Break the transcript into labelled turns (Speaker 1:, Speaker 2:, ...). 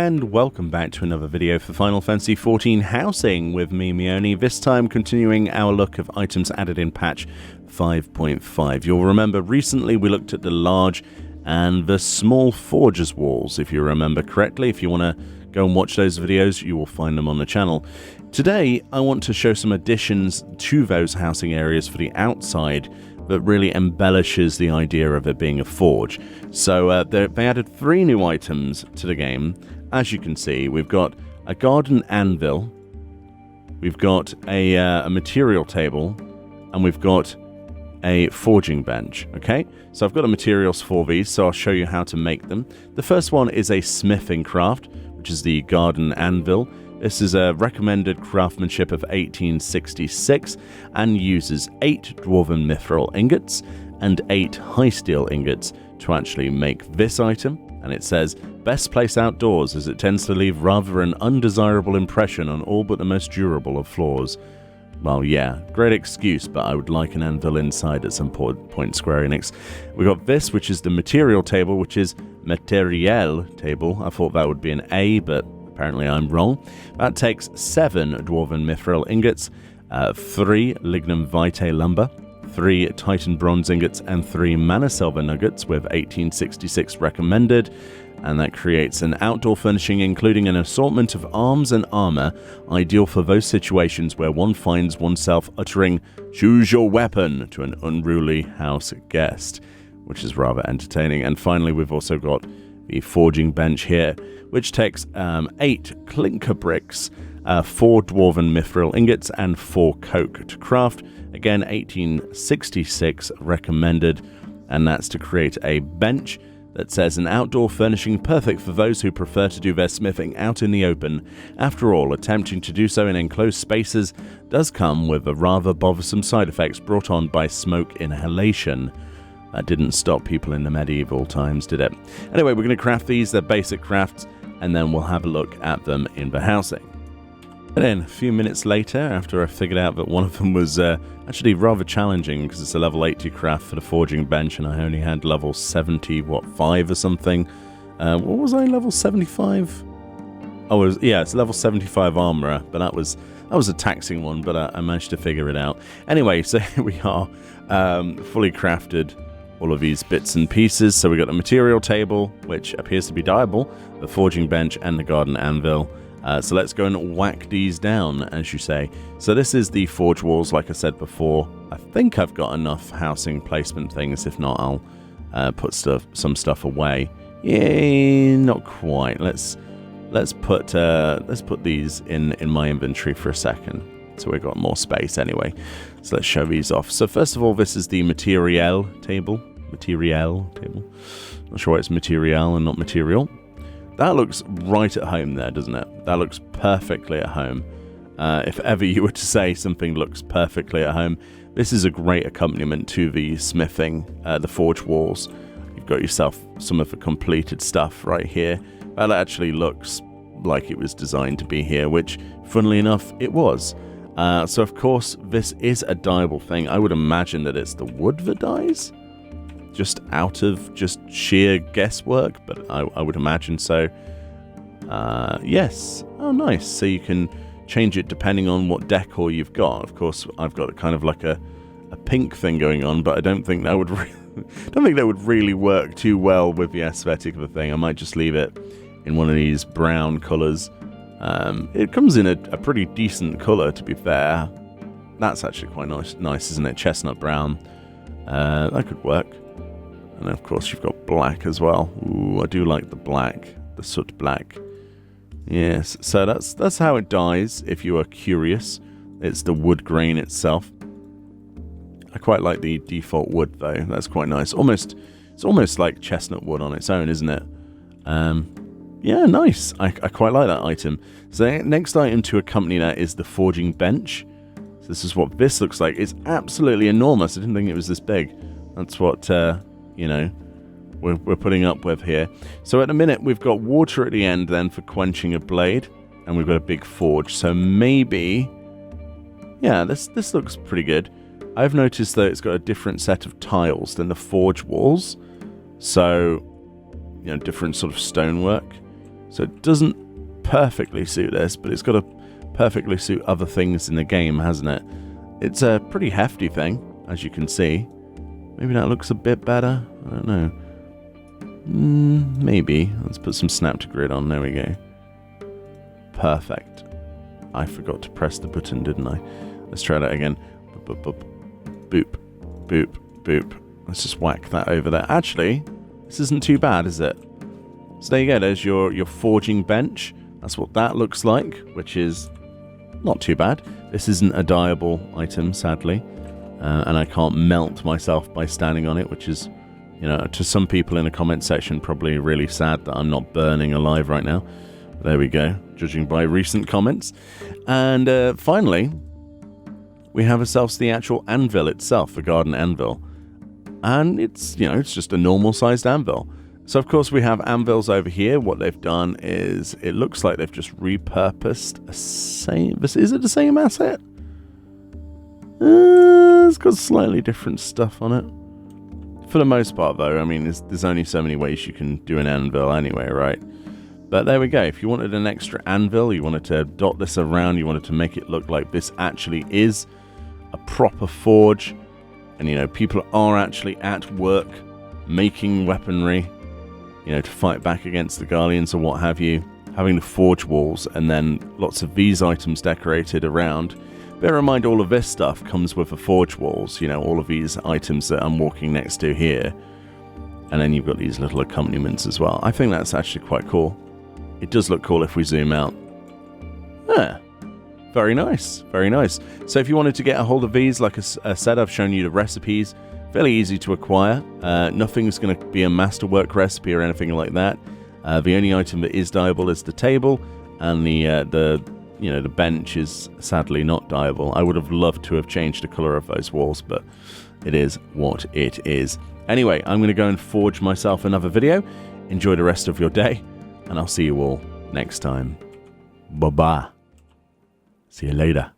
Speaker 1: and welcome back to another video for Final Fantasy XIV Housing with me, Meoni, this time continuing our look of items added in patch 5.5. You'll remember recently we looked at the large and the small forges walls, if you remember correctly. If you want to go and watch those videos, you will find them on the channel. Today, I want to show some additions to those housing areas for the outside that really embellishes the idea of it being a forge. So they added 3 new items to the game. As you can see, we've got a garden anvil, we've got a material table, and we've got a forging bench. Okay, so I've got the materials for these, so I'll show you how to make them. The first one is a smithing craft, which is the garden anvil. This is a recommended craftsmanship of 1866 and uses 8 dwarven mithril ingots and 8 high steel ingots to actually make this item. And it says, best place outdoors as it tends to leave rather an undesirable impression on all but the most durable of floors. Well, yeah, great excuse, but I would like an anvil inside at some point, Square Enix. We got this, which is the material table, which is materiel table. I thought that would be an A, but apparently I'm wrong. That takes 7 dwarven mithril ingots, 3 lignum vitae lumber, 3 titan bronze ingots, and 3 mana silver nuggets with 1866 recommended. And that creates an outdoor furnishing including an assortment of arms and armor, ideal for those situations where one finds oneself uttering "choose your weapon" to an unruly house guest, which is rather entertaining. And finally, we've also got the forging bench here, which takes 8 clinker bricks, 4 dwarven mithril ingots, and 4 coke to craft. Again, 1866 recommended, and that's to create a bench that says an outdoor furnishing perfect for those who prefer to do their smithing out in the open. After all, attempting to do so in enclosed spaces does come with a rather bothersome side effects brought on by smoke inhalation. That didn't stop people in the medieval times, did it? Anyway, we're going to craft these. They're basic crafts, and then we'll have a look at them in the housing. And then a few minutes later, after I figured out that one of them was actually rather challenging because it's a level 80 craft for the forging bench, and I only had level 5 or something. What was I, level 75? Oh, it's level 75 armorer, but that was a taxing one, but I managed to figure it out. Anyway, so here we are, fully crafted all of these bits and pieces. So we got the material table, which appears to be dyeable, the forging bench, and the garden anvil. So let's go and whack these down, as you say. So this is the forge walls, like I said before. I think I've got enough housing placement things. If not, I'll put some stuff away. Yay, not quite. Let's put these in my inventory for a second, so we've got more space anyway. So let's show these off. So first of all, this is the material table. Not sure why it's material and not material. That looks right at home there, doesn't it? That looks perfectly at home. If ever you were to say something looks perfectly at home, this is a great accompaniment to the smithing, the forge walls. You've got yourself some of the completed stuff right here. That actually looks like it was designed to be here, which, funnily enough, it was. So, of course, this is a dyeable thing. I would imagine that it's the wood that dyes, just out of just sheer guesswork, but I would imagine so. Yes. Oh, nice. So you can change it depending on what decor you've got. Of course, I've got kind of like a pink thing going on, but I don't think that would really work too well with the aesthetic of the thing. I might just leave it in one of these brown colors. It comes in a pretty decent color, to be fair. That's actually quite nice, isn't it? Chestnut brown. That could work. And of course you've got black as well. Ooh, I do like the black, the soot black. Yes, so that's how it dyes, if you are curious. It's the wood grain itself. I quite like the default wood though. That's quite nice. It's almost like chestnut wood on its own, isn't it? Yeah, nice. I quite like that item. So the next item to accompany that is the forging bench. So this is what this looks like. It's absolutely enormous. I didn't think it was this big. That's what we're putting up with here. So at the minute we've got water at the end then for quenching a blade, and we've got a big forge. So maybe, yeah, this looks pretty good. I've noticed that it's got a different set of tiles than the forge walls, so different sort of stonework. So it doesn't perfectly suit this, but it's got to perfectly suit other things in the game, hasn't it? It's a pretty hefty thing, as you can see. Maybe that looks a bit better. I don't know. Maybe. Let's put some snap to grid on. There we go. Perfect. I forgot to press the button, didn't I? Let's try that again. Boop, boop, boop, boop, boop. Let's just whack that over there. Actually, this isn't too bad, is it? So there you go. There's your forging bench. That's what that looks like, which is not too bad. This isn't a dyeable item, sadly. And I can't melt myself by standing on it, which is, you know, to some people in the comment section, probably really sad that I'm not burning alive right now. But there we go, judging by recent comments. And finally, we have ourselves the actual anvil itself, the garden anvil. And it's, you know, it's just a normal-sized anvil. So, of course, we have anvils over here. What they've done is, it looks like they've just repurposed is it the same asset? It's got slightly different stuff on it. For the most part, though, I mean, there's only so many ways you can do an anvil anyway, right? But there we go. If you wanted an extra anvil, you wanted to dot this around, you wanted to make it look like this actually is a proper forge, and, you know, people are actually at work making weaponry, you know, to fight back against the Guardians or what have you, having the forge walls, and then lots of these items decorated around. Bear in mind, all of this stuff comes with the forge walls, you know, all of these items that I'm walking next to here. And then you've got these little accompaniments as well. I think that's actually quite cool. It does look cool if we zoom out. Yeah, very nice, very nice. So if you wanted to get a hold of these, like I said, I've shown you the recipes. Fairly easy to acquire. Nothing's going to be a masterwork recipe or anything like that. The only item that is dyeable is the table, and the bench is sadly not dyeable. I would have loved to have changed the color of those walls, but it is what it is. Anyway, I'm going to go and forge myself another video. Enjoy the rest of your day, and I'll see you all next time. Bye-bye. See you later.